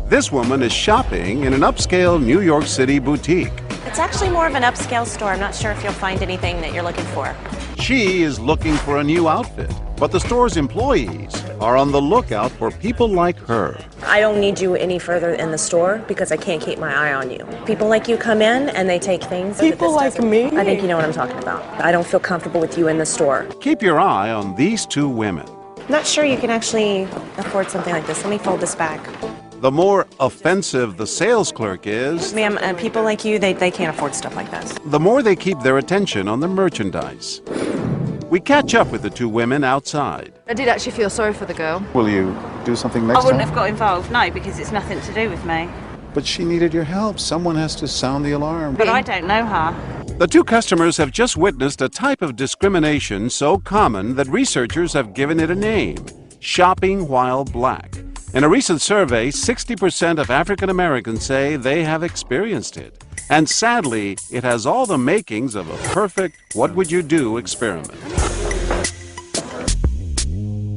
This woman is shopping in an upscale New York City boutique. It's actually more of an upscale store. I'm not sure if you'll find anything that you're looking for. She is looking for a new outfit, but the store's employees are on the lookout for people like her. I don't need you any further in the store because I can't keep my eye on you. People like you come in and they take things. People like me? I think you know what I'm talking about. I don't feel comfortable with you in the store. Keep your eye on these two women. Not sure you can actually afford something like this. Let me fold this back. The more offensive the sales clerk is, Ma'am, people like you, they can't afford stuff like this. the more they keep their attention on the merchandise. We catch up with the two women outside. I did actually feel sorry for the girl. Will you do something next I wouldn't time? have got involved, no, because it's nothing to do with me. But she needed your help. Someone has to sound the alarm. But I don't know her. The two customers have just witnessed a type of discrimination so common that researchers have given it a name: shopping while black. In a recent survey, 60% of African Americans say they have experienced it. And sadly, it has all the makings of a perfect what would you do experiment.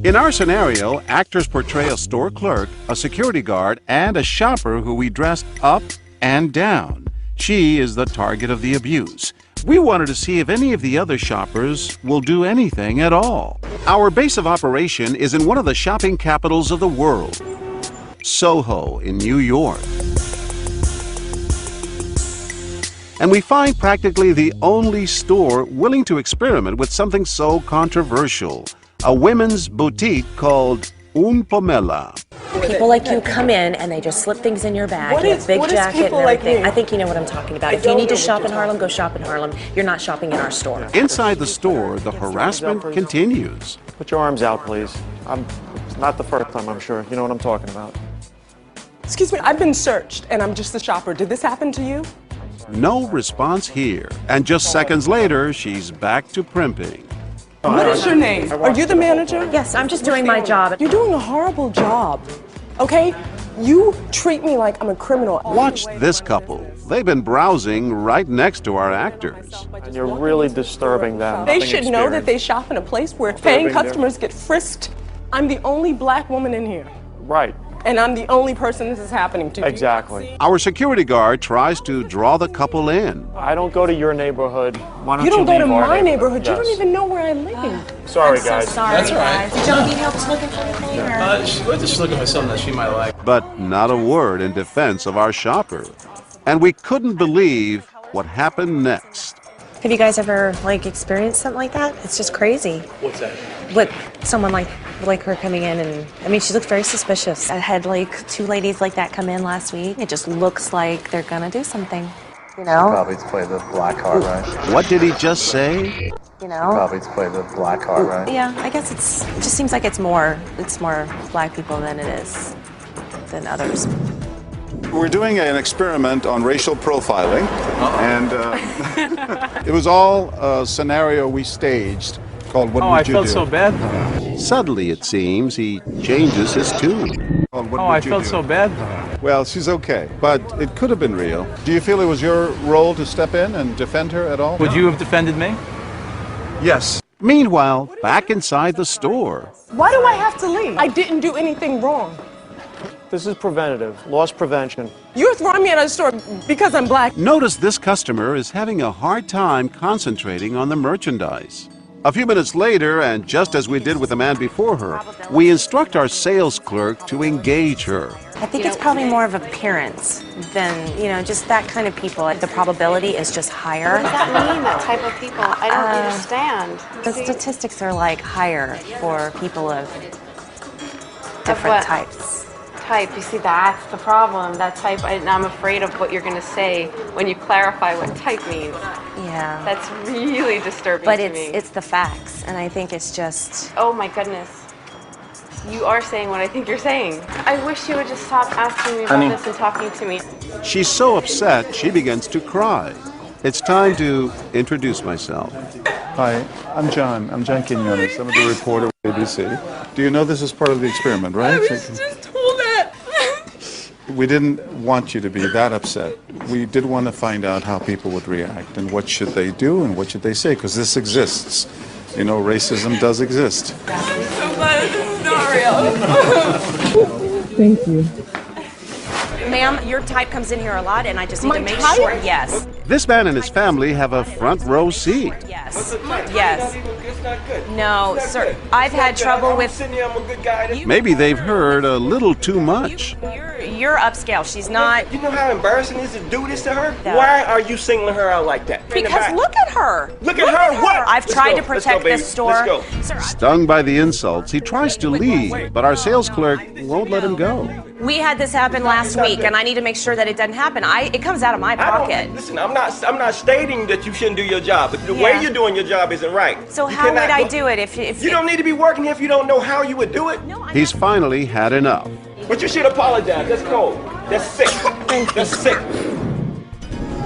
In our scenario, actors portray a store clerk, a security guard, and a shopper who we dressed up and down. She is the target of the abuse. We wanted to see if any of the other shoppers will do anything at all. Our base of operation is in one of the shopping capitals of the world, Soho in New York. And we find practically the only store willing to experiment with something so controversial: a women's boutique called Un Pomela. People like you come in and they just slip things in your bag. What You is- have big what is jacket people and like everything. me? I think you know what I'm talking about. If you don't need to know what shop you're in Harlem, go shop in Harlem. You're not shopping in our store. Inside the store, the harassment continues. Put your arms out, please. It's not the first time, I'm sure. You know what I'm talking about. Excuse me, I've been searched and I'm just a shopper. Did this happen to you? No response here. And just seconds later, she's back to primping. What is your name? Are you the manager? Yes, I'm just doing my job. You're doing a horrible job, okay? You treat me like I'm a criminal. Watch this couple. They've been browsing right next to our actors. And you're really disturbing them. They should know that they shop in a place where paying customers get frisked. I'm the only black woman in here, Right, and I'm the only person this is happening to. exactly. Our security guard tries to draw the couple in. I don't go to your neighborhood. Why don't You don't go to leave our my neighborhood. You Yes. don't even know where I live. Sorry, I'm so guys. sorry, That's all right. guys. Did y'all need help looking for anything? Or? We're just looking for something that she might like. But not a word in defense of our shopper. And we couldn't believe what happened next. Have you guys ever experienced something like that? It's just crazy. What's that? With someone like her coming in, and I mean, she looked very suspicious. I had two ladies like that come in last week. It just looks like they're gonna do something. You know? Probably to play the black card, right? What did he just say? You know? Probably to play the black card, right? Yeah, I guess it just seems like it's more black people than it is than others. We're doing an experiment on racial profiling, and it was all a scenario we staged called What Would You Do? I felt so bad. Suddenly, it seems, he changes his tune. Called What Oh, Would I You felt Do? so bad. Well, she's okay, but it could have been real. Do you feel it was your role to step in and defend her at all? Would you have defended me? Yes. Meanwhile, back inside the store, Why do I have to leave? I didn't do anything wrong. This is preventative, loss prevention. You're throwing me out of the store because I'm black. notice this customer is having a hard time concentrating on the merchandise. A few minutes later, and just as we did with the man before her, we instruct our sales clerk to engage her. I think it's probably more of appearance than, just that kind of people. The probability is just higher. What does that mean, that type of people? I don't understand. The statistics are higher for people of Of different what? types. Type, you see, that's the problem. That type, I'm afraid of what you're going to say when you clarify what type means. Yeah. That's really disturbing But to me. it's the facts, and I think it's just. Oh my goodness. You are saying what I think you're saying. I wish you would just stop asking me about this and talking to me. She's so upset, she begins to cry. It's time to introduce myself. Hi, I'm John. I'm John Quinones. I'm the reporter with ABC. Do you know this is part of the experiment, right? I was just told that. We didn't want you to be that upset. We did want to find out how people would react and what should they do and what should they say, because this exists. Racism does exist. I'm so glad this is not real. Thank you. Ma'am, your type comes in here a lot, and I just need My to make type? sure. Yes. This man and his family have a front row seat. Yes. Yes. No, sir. I've had trouble with. Maybe they've heard a little too much. You're upscale. She's not. You know how embarrassing it is to do this to her? No. Why are you singling her out like that? Because look at her. Look at her. What? I've tried to protect baby. this store. Let's go. Sir, Stung by the insults, he tries to leave, but our sales clerk won't let him go. we had this happen last week, and I need to make sure that it doesn't happen. It comes out of my pocket. Listen, I'm not stating that you shouldn't do your job, but the way you're doing your job isn't right. So how would I do it if you don't need to be working here if you don't know how you would do it? He's finally had enough. But you should apologize. That's cold. That's sick. That's sick.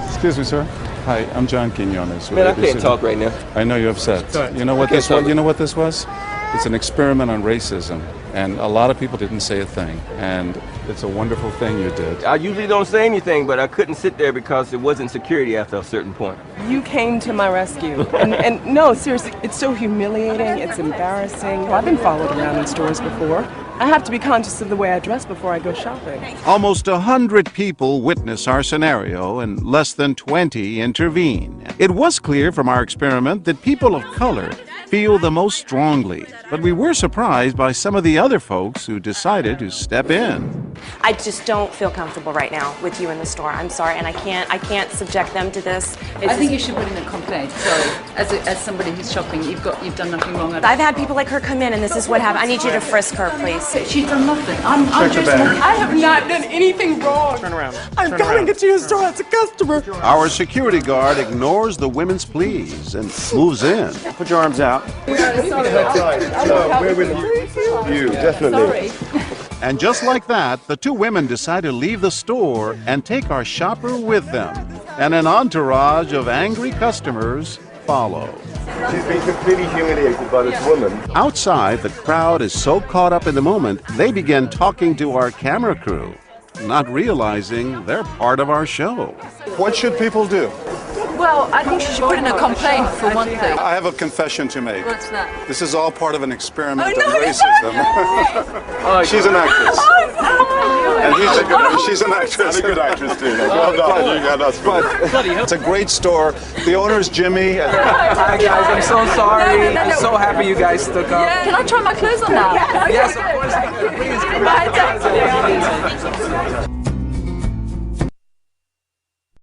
Excuse me, sir. Hi, I'm John Quinones. Man, I can't talk right now. I know you're upset. You know what this was? You know what this was? It's an experiment on racism, and a lot of people didn't say a thing, and it's a wonderful thing you did. I usually don't say anything, but I couldn't sit there because it wasn't security after a certain point. You came to my rescue. And no, seriously, it's so humiliating. It's embarrassing. I've been followed around in stores before. I have to be conscious of the way I dress before I go shopping. Almost 100 people witness our scenario and less than 20 intervene. It was clear from our experiment that people of color feel the most strongly, but we were surprised by some of the other folks who decided to step in. I just don't feel comfortable right now with you in the store. I'm sorry, and I can't subject them to this. I think you should put in a complaint. Sorry, as somebody who's shopping, you've done nothing wrong. I've had people like her come in, and this is what happened. I need you to frisk her, please. She's done nothing. I'm just. I have not done anything wrong. Turn around. I'm coming into your store as a customer. Our security guard ignores the women's pleas and moves in. Put your arms out. We're with you, definitely. And just like that, the two women decide to leave the store and take our shopper with them. And an entourage of angry customers follow. She's been completely humiliated by this woman. Outside, the crowd is so caught up in the moment, they begin talking to our camera crew, not realizing they're part of our show. What should people do? Well, I think she should put in a complaint for one thing. I have a confession to make. What's that? This is all part of an experiment Oh, on no, racism. She's an actress. And she's an actress. And a good actress, too. Well done. You got us. But it's a great store. The owner's Jimmy. Hi, guys. I'm so sorry. I'm so happy you guys stuck up. Can I try my clothes on now? Yes, of course. Please, come on.